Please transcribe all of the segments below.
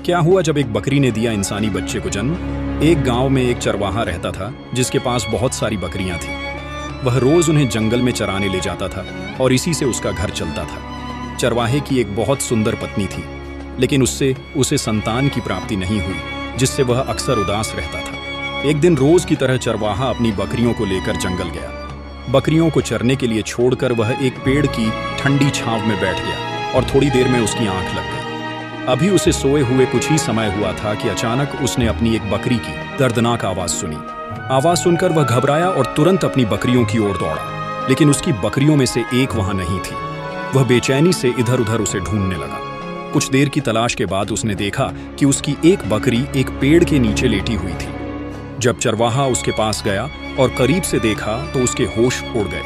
क्या हुआ जब एक बकरी ने दिया इंसानी बच्चे को जन्म। एक गांव में एक चरवाहा रहता था जिसके पास बहुत सारी बकरियां थीं। वह रोज उन्हें जंगल में चराने ले जाता था और इसी से उसका घर चलता था। चरवाहे की एक बहुत सुंदर पत्नी थी, लेकिन उससे उसे संतान की प्राप्ति नहीं हुई, जिससे वह अक्सर उदास रहता था। एक दिन रोज की तरह चरवाहा अपनी बकरियों को लेकर जंगल गया। बकरियों को चरने के लिए छोड़कर वह एक पेड़ की ठंडी छांव में बैठ गया और थोड़ी देर में उसकी आंख लग गई। अभी उसे सोए हुए कुछ ही समय हुआ था कि अचानक उसने अपनी एक बकरी की दर्दनाक आवाज सुनी। आवाज सुनकर वह घबराया और तुरंत अपनी बकरियों की ओर दौड़ा, लेकिन उसकी बकरियों में से एक वहां नहीं थी। वह बेचैनी से इधर उधर उसे ढूंढने लगा। कुछ देर की तलाश के बाद उसने देखा कि उसकी एक बकरी एक पेड़ के नीचे लेटी हुई थी। जब चरवाहा उसके पास गया और करीब से देखा तो उसके होश उड़ गए।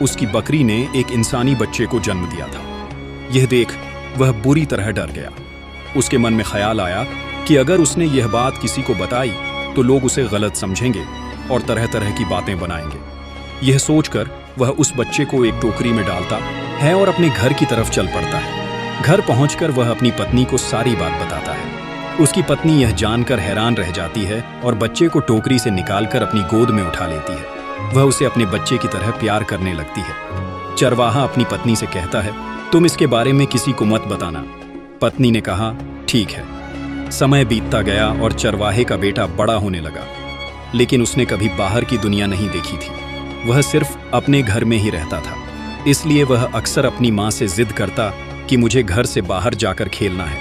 उसकी बकरी ने एक इंसानी बच्चे को जन्म दिया था। यह देख वह बुरी तरह डर गया। उसके मन में ख्याल आया कि अगर उसने यह बात किसी को बताई तो लोग उसे गलत समझेंगे और तरह तरह की बातें बनाएंगे। यह सोचकर वह उस बच्चे को एक टोकरी में डालता है और अपने घर की तरफ चल पड़ता है। घर पहुंचकर वह अपनी पत्नी को सारी बात बताता है। उसकी पत्नी यह जानकर हैरान रह जाती है और बच्चे को टोकरी से निकालकर अपनी गोद में उठा लेती है। वह उसे अपने बच्चे की तरह प्यार करने लगती है। चरवाहा अपनी पत्नी से कहता है, तुम इसके बारे में किसी को मत बताना। पत्नी ने कहा, ठीक है। समय बीतता गया और चरवाहे का बेटा बड़ा होने लगा, लेकिन उसने कभी बाहर की दुनिया नहीं देखी थी। वह सिर्फ अपने घर में ही रहता था, इसलिए वह अक्सर अपनी माँ से जिद करता कि मुझे घर से बाहर जाकर खेलना है,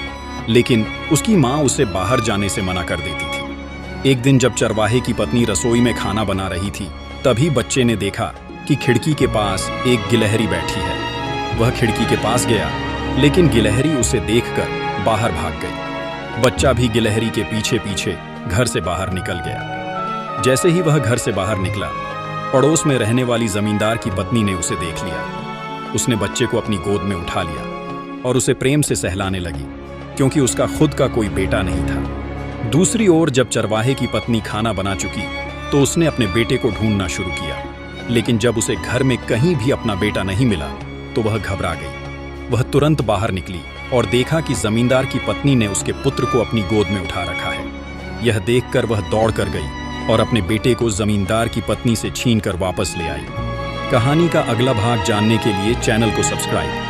लेकिन उसकी माँ उसे बाहर जाने से मना कर देती थी। एक दिन जब चरवाहे की पत्नी रसोई में खाना बना रही थी, तभी बच्चे ने देखा कि खिड़की के पास एक गिलहरी बैठी है। वह खिड़की के पास गया, लेकिन गिलहरी उसे देखकर बाहर भाग गई। बच्चा भी गिलहरी के पीछे पीछे घर से बाहर निकल गया। जैसे ही वह घर से बाहर निकला, पड़ोस में रहने वाली जमींदार की पत्नी ने उसे देख लिया। उसने बच्चे को अपनी गोद में उठा लिया और उसे प्रेम से सहलाने लगी, क्योंकि उसका खुद का कोई बेटा नहीं था। दूसरी ओर जब चरवाहे की पत्नी खाना बना चुकी तो उसने अपने बेटे को ढूंढना शुरू किया, लेकिन जब उसे घर में कहीं भी अपना बेटा नहीं मिला तो वह घबरा गई। वह तुरंत बाहर निकली और देखा कि जमींदार की पत्नी ने उसके पुत्र को अपनी गोद में उठा रखा है। यह देखकर वह दौड़ कर गई और अपने बेटे को जमींदार की पत्नी से छीनकर वापस ले आई। कहानी का अगला भाग जानने के लिए चैनल को सब्सक्राइब